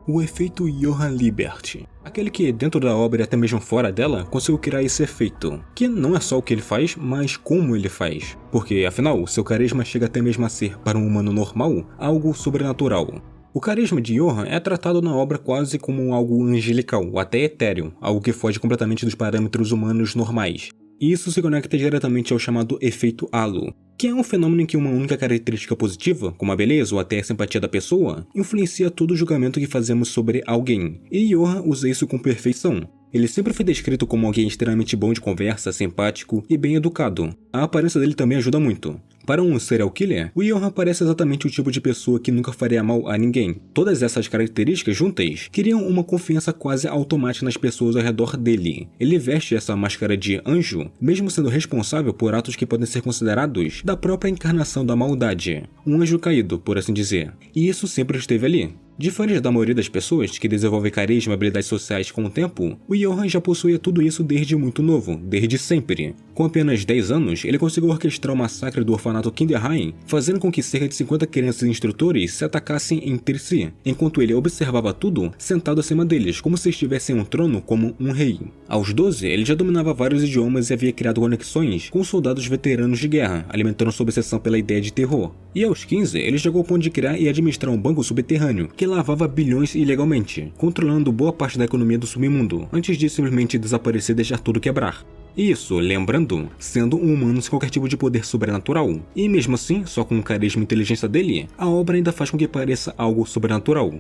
O efeito Johann Liebert. Aquele que, dentro da obra e até mesmo fora dela, conseguiu criar esse efeito. Que não é só o que ele faz, mas como ele faz. Porque, afinal, seu carisma chega até mesmo a ser, para um humano normal, algo sobrenatural. O carisma de Johann é tratado na obra quase como algo angelical, ou até etéreo, algo que foge completamente dos parâmetros humanos normais. E isso se conecta diretamente ao chamado efeito halo, que é um fenômeno em que uma única característica positiva, como a beleza ou até a simpatia da pessoa, influencia todo o julgamento que fazemos sobre alguém, e Johann usa isso com perfeição. Ele sempre foi descrito como alguém extremamente bom de conversa, simpático e bem educado. A aparência dele também ajuda muito. Para um serial killer, o Johann parece exatamente o tipo de pessoa que nunca faria mal a ninguém. Todas essas características juntas criam uma confiança quase automática nas pessoas ao redor dele. Ele veste essa máscara de anjo, mesmo sendo responsável por atos que podem ser considerados da própria encarnação da maldade. Um anjo caído, por assim dizer. E isso sempre esteve ali. Diferente da maioria das pessoas que desenvolvem carisma e habilidades sociais com o tempo, o Johann já possuía tudo isso desde muito novo, desde sempre. Com apenas 10 anos, ele conseguiu orquestrar o massacre do orfanato Kinderheim, fazendo com que cerca de 50 crianças e instrutores se atacassem entre si, enquanto ele observava tudo sentado acima deles, como se estivesse em um trono como um rei. Aos 12, ele já dominava vários idiomas e havia criado conexões com soldados veteranos de guerra, alimentando sua obsessão pela ideia de terror. E aos 15, ele chegou ao ponto de criar e administrar um banco subterrâneo, que lavava bilhões ilegalmente, controlando boa parte da economia do submundo, antes de simplesmente desaparecer e deixar tudo quebrar. Isso, lembrando, sendo um humano sem qualquer tipo de poder sobrenatural. E mesmo assim, só com o carisma e inteligência dele, a obra ainda faz com que pareça algo sobrenatural.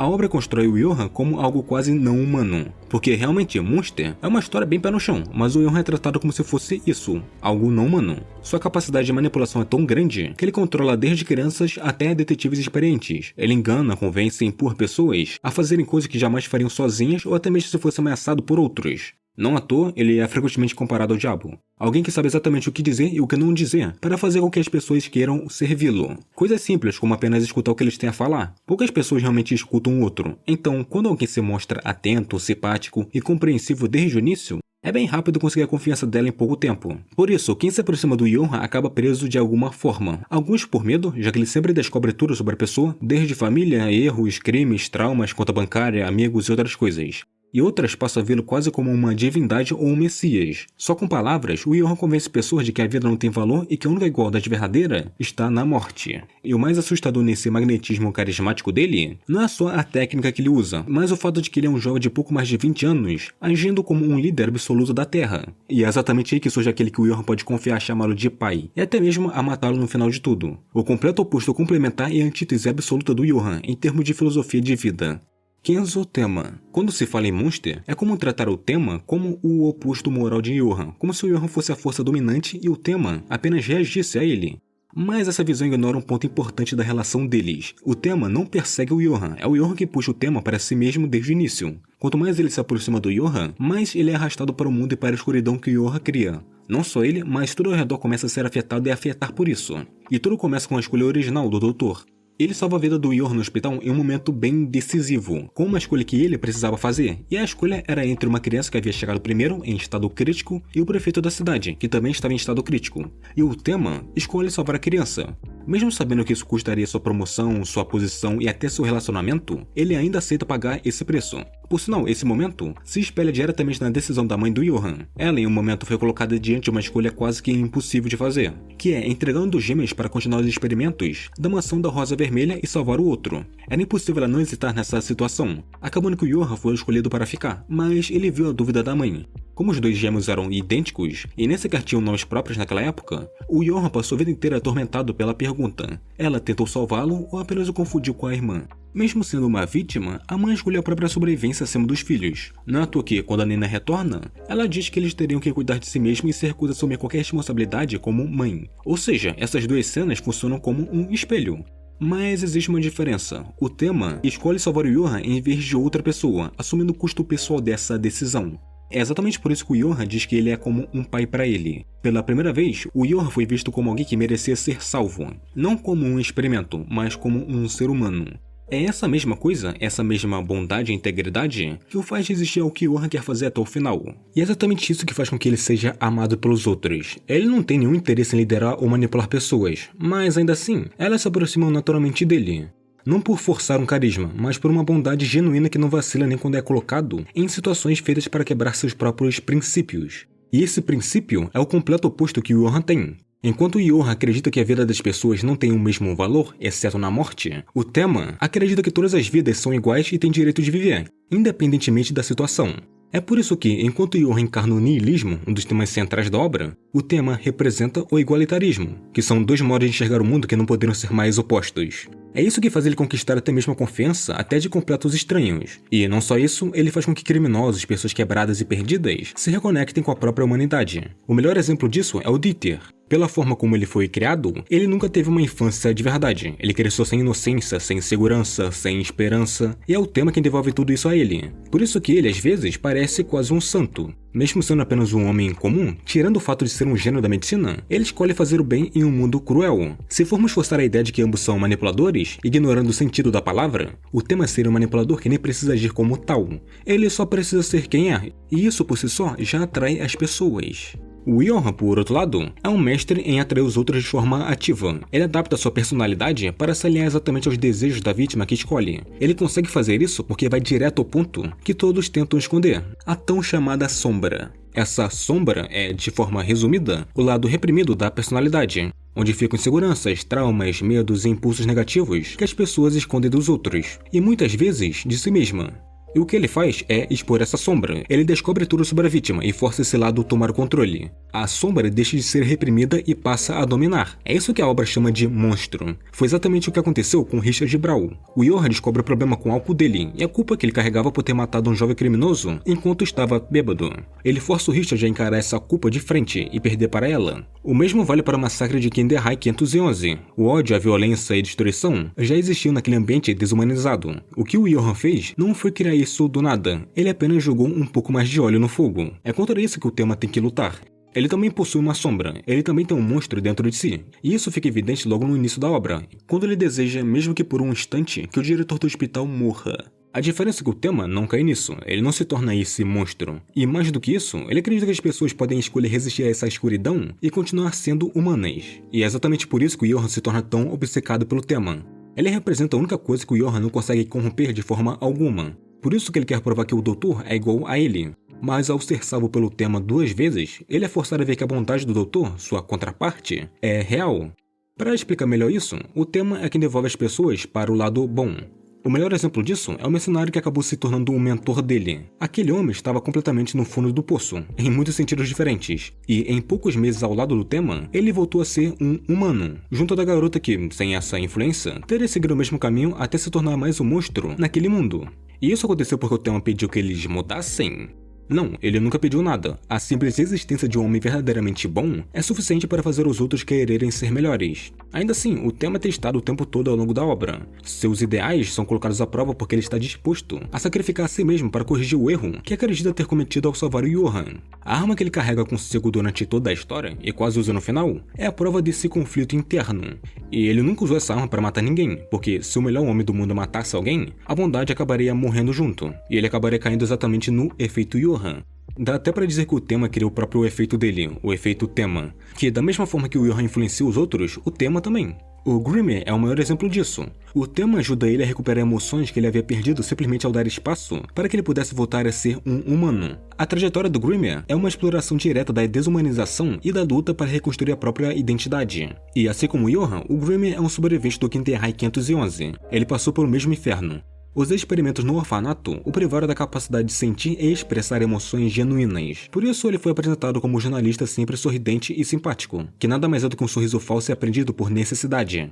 A obra constrói o Johann como algo quase não humano, porque realmente Monster é uma história bem pé no chão, mas o Johann é tratado como se fosse isso, algo não humano. Sua capacidade de manipulação é tão grande que ele controla desde crianças até detetives experientes. Ele engana, convence e empurra pessoas a fazerem coisas que jamais fariam sozinhas ou até mesmo se fosse ameaçado por outros. Não à toa, ele é frequentemente comparado ao diabo. Alguém que sabe exatamente o que dizer e o que não dizer, para fazer com que as pessoas queiram servi-lo. Coisas simples, como apenas escutar o que eles têm a falar. Poucas pessoas realmente escutam o outro. Então, quando alguém se mostra atento, simpático e compreensivo desde o início, é bem rápido conseguir a confiança dela em pouco tempo. Por isso, quem se aproxima do Johann acaba preso de alguma forma. Alguns por medo, já que ele sempre descobre tudo sobre a pessoa, desde família, erros, crimes, traumas, conta bancária, amigos e outras coisas. E outras passam a vê-lo quase como uma divindade ou um messias. Só com palavras, o Johann convence pessoas de que a vida não tem valor e que a única igualdade verdadeira está na morte. E o mais assustador nesse magnetismo carismático dele não é só a técnica que ele usa, mas o fato de que ele é um jovem de pouco mais de 20 anos, agindo como um líder absoluto da Terra. E é exatamente aí que surge aquele que o Johann pode confiar chamá-lo de pai, e até mesmo a matá-lo no final de tudo. O completo oposto complementar e a antítese absoluta do Johann em termos de filosofia de vida. Kenzo Tema. Quando se fala em Monster, é comum tratar o tema como o oposto moral de Johann, como se o Johann fosse a força dominante e o tema apenas reagisse a ele. Mas essa visão ignora um ponto importante da relação deles. O tema não persegue o Johann, é o Johann que puxa o tema para si mesmo desde o início. Quanto mais ele se aproxima do Johann, mais ele é arrastado para o mundo e para a escuridão que o Johann cria. Não só ele, mas tudo ao redor começa a ser afetado e a afetar por isso. E tudo começa com a escolha original do Doutor. Ele salva a vida do Johann no hospital em um momento bem decisivo, com uma escolha que ele precisava fazer, e a escolha era entre uma criança que havia chegado primeiro em estado crítico e o prefeito da cidade, que também estava em estado crítico. E o tema escolhe salvar a criança. Mesmo sabendo que isso custaria sua promoção, sua posição e até seu relacionamento, ele ainda aceita pagar esse preço. Por sinal, esse momento se espelha diretamente na decisão da mãe do Johann. Ela, em um momento, foi colocada diante de uma escolha quase que impossível de fazer, que é entregando os gêmeos para continuar os experimentos da mansão da Rosa Vermelha e salvar o outro. Era impossível ela não hesitar nessa situação, acabando que o Johann foi escolhido para ficar, mas ele viu a dúvida da mãe. Como os dois gêmeos eram idênticos e nem sequer tinham nomes próprios naquela época, o Johann passou a vida inteira atormentado pela pergunta: ela tentou salvá-lo ou apenas o confundiu com a irmã? Mesmo sendo uma vítima, a mãe escolheu a própria sobrevivência acima dos filhos. Não é à toa que, quando a Nina retorna, ela diz que eles teriam que cuidar de si mesmos e se recusa a assumir qualquer responsabilidade como mãe. Ou seja, essas duas cenas funcionam como um espelho. Mas existe uma diferença. O tema escolhe salvar o Johann em vez de outra pessoa, assumindo o custo pessoal dessa decisão. É exatamente por isso que o Johann diz que ele é como um pai para ele. Pela primeira vez, o Johann foi visto como alguém que merecia ser salvo. Não como um experimento, mas como um ser humano. É essa mesma coisa, essa mesma bondade e integridade, que o faz resistir ao que Johann quer fazer até o final. E é exatamente isso que faz com que ele seja amado pelos outros. Ele não tem nenhum interesse em liderar ou manipular pessoas, mas ainda assim, elas se aproximam naturalmente dele. Não por forçar um carisma, mas por uma bondade genuína que não vacila nem quando é colocado em situações feitas para quebrar seus próprios princípios. E esse princípio é o completo oposto que o Johan tem. Enquanto o Johan acredita que a vida das pessoas não tem o mesmo valor, exceto na morte, o Tema acredita que todas as vidas são iguais e têm direito de viver, independentemente da situação. É por isso que, enquanto Johan encarna o niilismo, um dos temas centrais da obra, o Tema representa o igualitarismo, que são dois modos de enxergar o mundo que não poderiam ser mais opostos. É isso que faz ele conquistar até mesmo a confiança até de completos estranhos. E não só isso, ele faz com que criminosos, pessoas quebradas e perdidas, se reconectem com a própria humanidade. O melhor exemplo disso é o Dieter. Pela forma como ele foi criado, ele nunca teve uma infância de verdade. Ele cresceu sem inocência, sem segurança, sem esperança, e é o Tema quem devolve tudo isso a ele. Por isso que ele, às vezes, parece quase um santo. Mesmo sendo apenas um homem comum, tirando o fato de ser um gênio da medicina, ele escolhe fazer o bem em um mundo cruel. Se formos forçar a ideia de que ambos são manipuladores, ignorando o sentido da palavra, o Tema seria um manipulador que nem precisa agir como tal. Ele só precisa ser quem é, e isso por si só já atrai as pessoas. O Johan, por outro lado, é um mestre em atrair os outros de forma ativa. Ele adapta sua personalidade para se alinhar exatamente aos desejos da vítima que escolhe. Ele consegue fazer isso porque vai direto ao ponto que todos tentam esconder, a tão chamada sombra. Essa sombra é, de forma resumida, o lado reprimido da personalidade, onde ficam inseguranças, traumas, medos e impulsos negativos que as pessoas escondem dos outros, e muitas vezes de si mesma. E o que ele faz é expor essa sombra. Ele descobre tudo sobre a vítima e força esse lado a tomar o controle. A sombra deixa de ser reprimida e passa a dominar. É isso que a obra chama de monstro. Foi exatamente o que aconteceu com Richard Brown. O Johan descobre o problema com o álcool dele e a culpa que ele carregava por ter matado um jovem criminoso enquanto estava bêbado. Ele força o Richard a encarar essa culpa de frente e perder para ela. O mesmo vale para o massacre de Kinderhai 511. O ódio, a violência e a destruição já existiam naquele ambiente desumanizado. O que o Johan fez não foi criar isso do nada, ele apenas jogou um pouco mais de óleo no fogo. É contra isso que o Tema tem que lutar. Ele também possui uma sombra, ele também tem um monstro dentro de si, e isso fica evidente logo no início da obra, quando ele deseja, mesmo que por um instante, que o diretor do hospital morra. A diferença é que o Tema não cai nisso, ele não se torna esse monstro. E mais do que isso, ele acredita que as pessoas podem escolher resistir a essa escuridão e continuar sendo humanas. E é exatamente por isso que o Johan se torna tão obcecado pelo Tema. Ele representa a única coisa que o Johan não consegue corromper de forma alguma. Por isso que ele quer provar que o doutor é igual a ele. Mas ao ser salvo pelo Tema 2 vezes, ele é forçado a ver que a bondade do doutor, sua contraparte, é real. Para explicar melhor isso, o Tema é quem devolve as pessoas para o lado bom. O melhor exemplo disso é o mercenário que acabou se tornando um mentor dele. Aquele homem estava completamente no fundo do poço, em muitos sentidos diferentes, e em poucos meses ao lado do Tema, ele voltou a ser um humano, junto da garota que, sem essa influência, teria seguido o mesmo caminho até se tornar mais um monstro naquele mundo. E isso aconteceu porque o Tema pediu que eles mudassem? Não, ele nunca pediu nada. A simples existência de um homem verdadeiramente bom é suficiente para fazer os outros quererem ser melhores. Ainda assim, o Tema é testado o tempo todo ao longo da obra. Seus ideais são colocados à prova porque ele está disposto a sacrificar a si mesmo para corrigir o erro que acredita ter cometido ao salvar o Johan. A arma que ele carrega consigo durante toda a história, e quase usa no final, é a prova desse conflito interno. E ele nunca usou essa arma para matar ninguém, porque se o melhor homem do mundo matasse alguém, a bondade acabaria morrendo junto, e ele acabaria caindo exatamente no efeito Johan. Dá até pra dizer que o Tema criou o próprio efeito dele, o efeito Tema, que da mesma forma que o Johan influencia os outros, o Tema também. O Grimmer é o maior exemplo disso. O Tema ajuda ele a recuperar emoções que ele havia perdido simplesmente ao dar espaço para que ele pudesse voltar a ser um humano. A trajetória do Grimmer é uma exploração direta da desumanização e da luta para reconstruir a própria identidade. E assim como o Johan, o Grimmer é um sobrevivente do Kinderhai 511. Ele passou pelo mesmo inferno. Os experimentos no orfanato o privaram da capacidade de sentir e expressar emoções genuínas. Por isso ele foi apresentado como um jornalista sempre sorridente e simpático, que nada mais é do que um sorriso falso e aprendido por necessidade.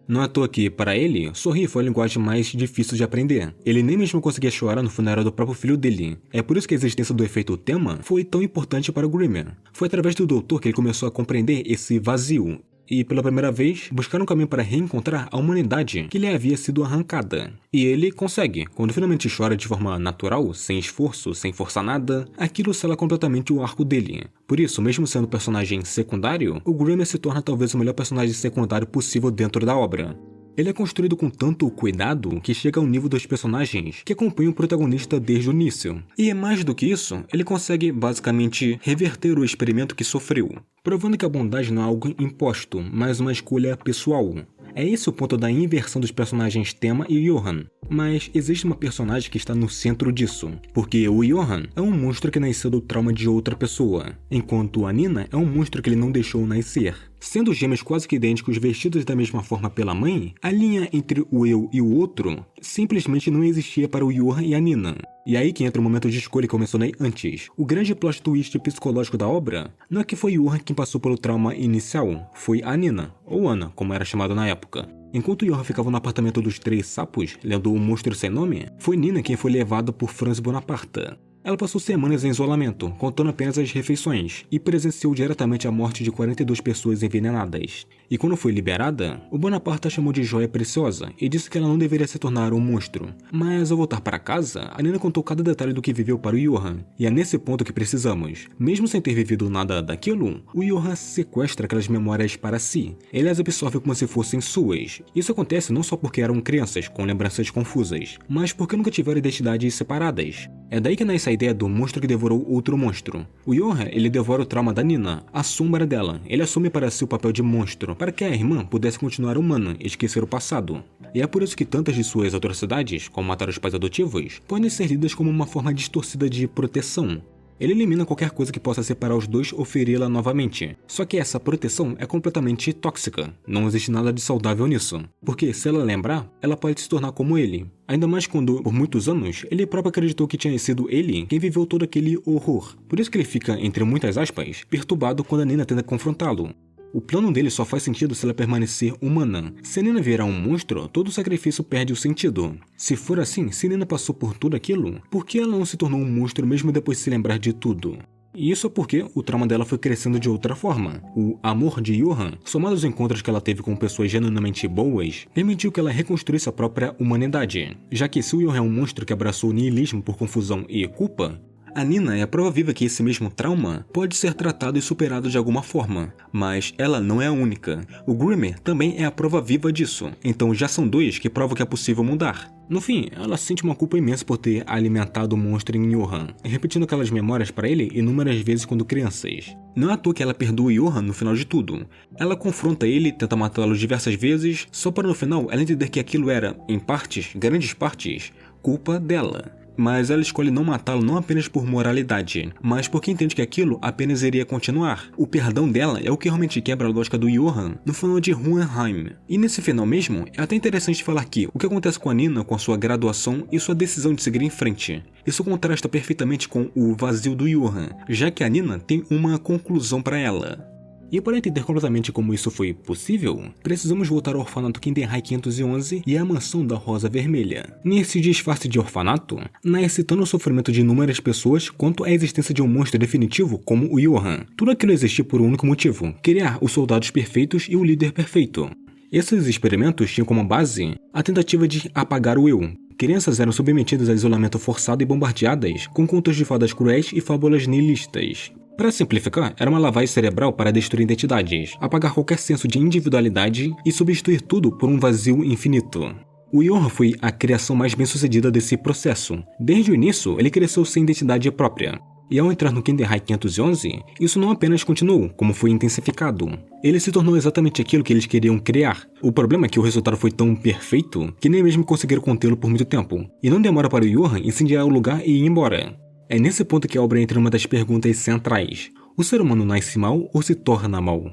Não é à toa que, para ele, sorrir foi a linguagem mais difícil de aprender. Ele nem mesmo conseguia chorar no funeral do próprio filho dele. É por isso que a existência do efeito Tema foi tão importante para o Grimmer. Foi através do doutor que ele começou a compreender esse vazio. E, pela primeira vez, buscar um caminho para reencontrar a humanidade que lhe havia sido arrancada. E ele consegue. Quando finalmente chora de forma natural, sem esforço, sem forçar nada, aquilo sela completamente o arco dele. Por isso, mesmo sendo personagem secundário, o Grimmer se torna talvez o melhor personagem secundário possível dentro da obra. Ele é construído com tanto cuidado que chega ao nível dos personagens que acompanham o protagonista desde o início. E mais do que isso, ele consegue basicamente reverter o experimento que sofreu, provando que a bondade não é algo imposto, mas uma escolha pessoal. É esse o ponto da inversão dos personagens Tema e Johan. Mas existe uma personagem que está no centro disso, porque o Johan é um monstro que nasceu do trauma de outra pessoa, enquanto a Nina é um monstro que ele não deixou nascer. Sendo gêmeos quase que idênticos vestidos da mesma forma pela mãe, a linha entre o eu e o outro simplesmente não existia para o Johan e a Nina. E aí que entra o momento de escolha que eu mencionei antes. O grande plot twist psicológico da obra não é que foi Johan quem passou pelo trauma inicial, foi a Nina, ou Ana, como era chamada na época. Enquanto Johan ficava no apartamento dos 3 sapos, lendo O Monstro Sem Nome, foi Nina quem foi levada por Franz Bonaparte. Ela passou semanas em isolamento, contando apenas as refeições, e presenciou diretamente a morte de 42 pessoas envenenadas. E quando foi liberada, o Bonaparte a chamou de joia preciosa e disse que ela não deveria se tornar um monstro. Mas ao voltar para casa, a Nina contou cada detalhe do que viveu para o Johan, e é nesse ponto que precisamos. Mesmo sem ter vivido nada daquilo, o Johan sequestra aquelas memórias para si. Ele as absorve como se fossem suas. Isso acontece não só porque eram crianças com lembranças confusas, mas porque nunca tiveram identidades separadas. É daí que nasce a ideia do monstro que devorou outro monstro. O Johan, ele devora o trauma da Nina, a sombra dela. Ele assume para si o papel de monstro, para que a irmã pudesse continuar humana e esquecer o passado. E é por isso que tantas de suas atrocidades, como matar os pais adotivos, podem ser lidas como uma forma distorcida de proteção. Ele elimina qualquer coisa que possa separar os dois ou feri-la novamente. Só que essa proteção é completamente tóxica. Não existe nada de saudável nisso. Porque se ela lembrar, ela pode se tornar como ele. Ainda mais quando, por muitos anos, ele próprio acreditou que tinha sido ele quem viveu todo aquele horror. Por isso que ele fica, entre muitas aspas, perturbado quando a Nina tenta confrontá-lo. O plano dele só faz sentido se ela permanecer humana. Se a Nina virar um monstro, todo o sacrifício perde o sentido. Se for assim, se Nina passou por tudo aquilo, por que ela não se tornou um monstro mesmo depois de se lembrar de tudo? E isso é porque o trauma dela foi crescendo de outra forma. O amor de Johan, somado aos encontros que ela teve com pessoas genuinamente boas, permitiu que ela reconstruísse a própria humanidade. Já que se o Johan é um monstro que abraçou o niilismo por confusão e culpa, a Nina é a prova viva que esse mesmo trauma pode ser tratado e superado de alguma forma, mas ela não é a única. O Grimmer também é a prova viva disso, então já são dois que provam que é possível mudar. No fim, ela sente uma culpa imensa por ter alimentado o monstro em Johan, repetindo aquelas memórias para ele inúmeras vezes quando crianças. Não é à toa que ela perdoa Johan no final de tudo. Ela confronta ele, tenta matá-lo diversas vezes, só para no final ela entender que aquilo era, em partes, grandes partes, culpa dela. Mas ela escolhe não matá-lo não apenas por moralidade, mas porque entende que aquilo apenas iria continuar. O perdão dela é o que realmente quebra a lógica do Johan no final de Hohenheim. E nesse final mesmo, é até interessante falar que o que acontece com a Nina com a sua graduação e sua decisão de seguir em frente. Isso contrasta perfeitamente com o vazio do Johan, já que a Nina tem uma conclusão para ela. E para entender completamente como isso foi possível, precisamos voltar ao orfanato Kinderheim 511 e à mansão da Rosa Vermelha. Nesse disfarce de orfanato, nasce tanto o sofrimento de inúmeras pessoas quanto a existência de um monstro definitivo como o Johan. Tudo aquilo existia por um único motivo: criar os soldados perfeitos e o líder perfeito. Esses experimentos tinham como base a tentativa de apagar o eu. Crianças eram submetidas a isolamento forçado e bombardeadas com contos de fadas cruéis e fábulas nihilistas. Para simplificar, era uma lavagem cerebral para destruir identidades, apagar qualquer senso de individualidade e substituir tudo por um vazio infinito. O Johan foi a criação mais bem-sucedida desse processo. Desde o início, ele cresceu sem identidade própria. E ao entrar no Kinderheim 511, isso não apenas continuou, como foi intensificado. Ele se tornou exatamente aquilo que eles queriam criar. O problema é que o resultado foi tão perfeito que nem mesmo conseguiram contê-lo por muito tempo. E não demora para o Johan incendiar o lugar e ir embora. É nesse ponto que a obra entra em uma das perguntas centrais. O ser humano nasce mal ou se torna mal?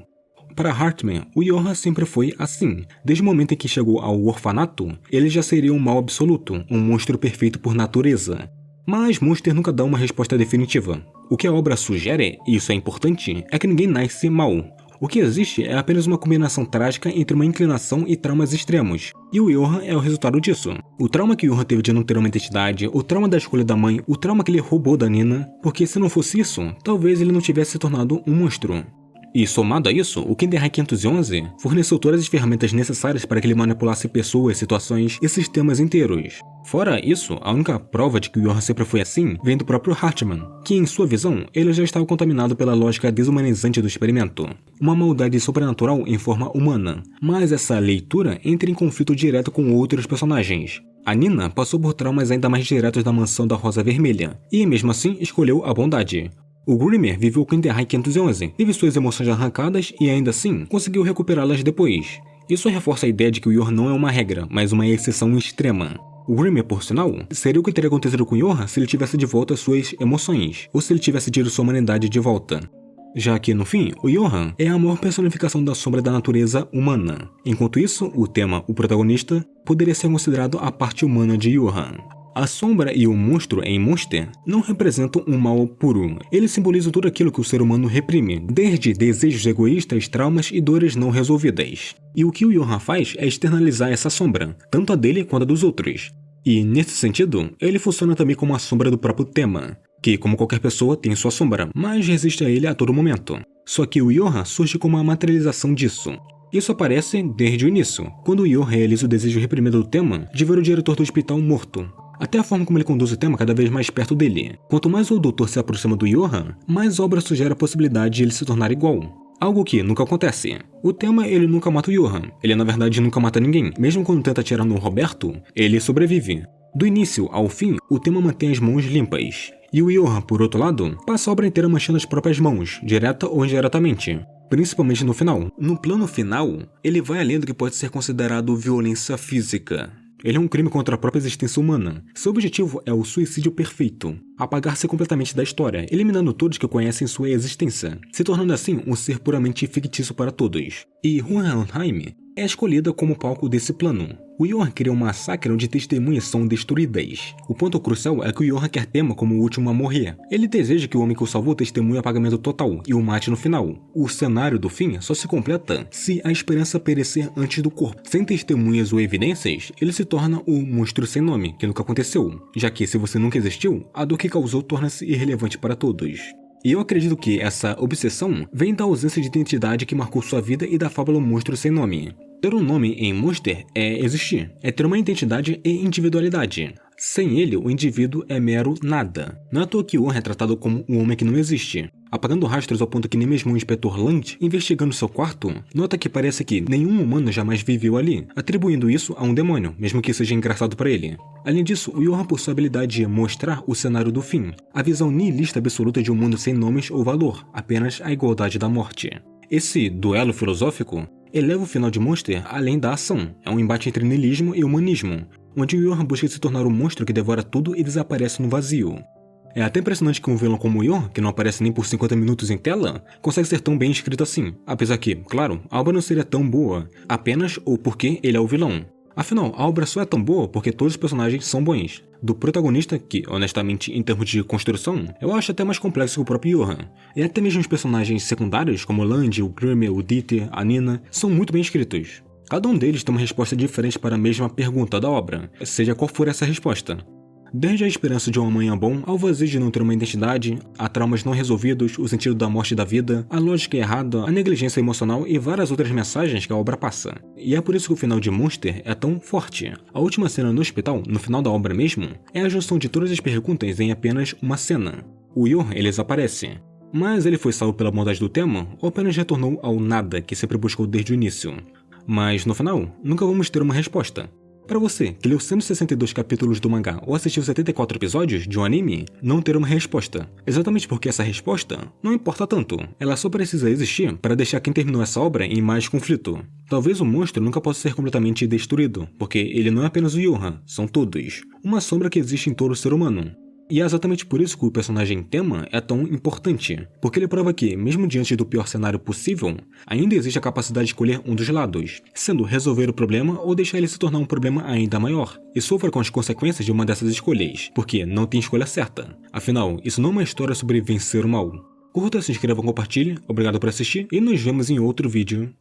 Para Hartman, o Johan sempre foi assim. Desde o momento em que chegou ao orfanato, ele já seria um mal absoluto, um monstro perfeito por natureza. Mas Munster nunca dá uma resposta definitiva. O que a obra sugere, e isso é importante, é que ninguém nasce mal. O que existe é apenas uma combinação trágica entre uma inclinação e traumas extremos. E o Johan é o resultado disso. O trauma que o Johan teve de não ter uma identidade, o trauma da escolha da mãe, o trauma que ele roubou da Nina, porque se não fosse isso, talvez ele não tivesse se tornado um monstro. E somado a isso, o Kinderheim 511 forneceu todas as ferramentas necessárias para que ele manipulasse pessoas, situações e sistemas inteiros. Fora isso, a única prova de que o Johan sempre foi assim vem do próprio Hartman, que em sua visão, ele já estava contaminado pela lógica desumanizante do experimento. Uma maldade sobrenatural em forma humana, mas essa leitura entra em conflito direto com outros personagens. A Nina passou por traumas ainda mais diretos da mansão da Rosa Vermelha, e mesmo assim escolheu a bondade. O Grimmer viveu o Kinderheim 511, teve suas emoções arrancadas e ainda assim conseguiu recuperá-las depois. Isso reforça a ideia de que o Johan não é uma regra, mas uma exceção extrema. O Grimmer, por sinal, seria o que teria acontecido com Johan se ele tivesse de volta suas emoções, ou se ele tivesse tido sua humanidade de volta. Já que, no fim, o Johan é a maior personificação da sombra da natureza humana. Enquanto isso, o tema, o protagonista, poderia ser considerado a parte humana de Johan. A sombra e o monstro em Monster não representam um mal puro. Eles simbolizam tudo aquilo que o ser humano reprime, desde desejos egoístas, traumas e dores não resolvidas. E o que o Johan faz é externalizar essa sombra, tanto a dele quanto a dos outros. E, nesse sentido, ele funciona também como a sombra do próprio tema, que, como qualquer pessoa, tem sua sombra, mas resiste a ele a todo momento. Só que o Johan surge como a materialização disso. Isso aparece desde o início, quando o Johan realiza o desejo reprimido do tema de ver o diretor do hospital morto. Até a forma como ele conduz o tema cada vez mais perto dele. Quanto mais o doutor se aproxima do Johan, mais obra sugere a possibilidade de ele se tornar igual. Algo que nunca acontece. O tema, ele nunca mata o Johan. Ele, na verdade, nunca mata ninguém. Mesmo quando tenta atirar no Roberto, ele sobrevive. Do início ao fim, o tema mantém as mãos limpas. E o Johan, por outro lado, passa a obra inteira manchando as próprias mãos, direta ou indiretamente. Principalmente no final. No plano final, ele vai além do que pode ser considerado violência física. Ele é um crime contra a própria existência humana. Seu objetivo é o suicídio perfeito. Apagar-se completamente da história, eliminando todos que conhecem sua existência, se tornando assim um ser puramente fictício para todos. E Hohenheim é escolhida como palco desse plano. O Johan cria um massacre onde testemunhas são destruídas. O ponto crucial é que o Johan quer Tema como o último a morrer. Ele deseja que o homem que o salvou testemunhe o apagamento total e o mate no final. O cenário do fim só se completa se a esperança perecer antes do corpo. Sem testemunhas ou evidências, ele se torna o monstro sem nome, que nunca aconteceu. Já que, se você nunca existiu, a dor que causou torna-se irrelevante para todos. E eu acredito que essa obsessão vem da ausência de identidade que marcou sua vida e da fábula Monstro Sem Nome. Ter um nome em Monster é existir, é ter uma identidade e individualidade. Sem ele, o indivíduo é mero nada. Não é à toa que Johan é tratado como um homem que não existe. Apagando rastros ao ponto que nem mesmo o inspetor Land, investigando seu quarto, nota que parece que nenhum humano jamais viveu ali, atribuindo isso a um demônio, mesmo que seja engraçado para ele. Além disso, o Johan possui a habilidade de mostrar o cenário do fim, a visão nihilista absoluta de um mundo sem nomes ou valor, apenas a igualdade da morte. Esse duelo filosófico eleva o final de Monster além da ação. É um embate entre niilismo e humanismo, onde o Johan busca se tornar um monstro que devora tudo e desaparece no vazio. É até impressionante que um vilão como o Johan, que não aparece nem por 50 minutos em tela, consegue ser tão bem escrito assim. Apesar que, claro, a obra não seria tão boa, apenas ou porque ele é o vilão. Afinal, a obra só é tão boa porque todos os personagens são bons. Do protagonista, que, honestamente, em termos de construção, eu acho até mais complexo que o próprio Johan. E até mesmo os personagens secundários, como o Land, o Grimmer, o Dieter, a Nina, são muito bem escritos. Cada um deles tem uma resposta diferente para a mesma pergunta da obra, seja qual for essa resposta. Desde a esperança de um amanhã bom, ao vazio de não ter uma identidade, a traumas não resolvidos, o sentido da morte e da vida, a lógica errada, a negligência emocional e várias outras mensagens que a obra passa. E é por isso que o final de Monster é tão forte. A última cena no hospital, no final da obra mesmo, é a junção de todas as perguntas em apenas uma cena. O Johan, ele desaparece. Mas ele foi salvo pela bondade do tema ou apenas retornou ao nada que sempre buscou desde o início? Mas no final, nunca vamos ter uma resposta. Para você, que leu 162 capítulos do mangá ou assistiu 74 episódios de um anime, não terá uma resposta. Exatamente porque essa resposta não importa tanto. Ela só precisa existir para deixar quem terminou essa obra em mais conflito. Talvez o monstro nunca possa ser completamente destruído, porque ele não é apenas o Johan, são todos. Uma sombra que existe em todo ser humano. E é exatamente por isso que o personagem Tema é tão importante, porque ele prova que, mesmo diante do pior cenário possível, ainda existe a capacidade de escolher um dos lados, sendo resolver o problema ou deixar ele se tornar um problema ainda maior, e sofra com as consequências de uma dessas escolhas, porque não tem escolha certa. Afinal, isso não é uma história sobre vencer o mal. Curta, se inscreva, compartilhe, obrigado por assistir e nos vemos em outro vídeo.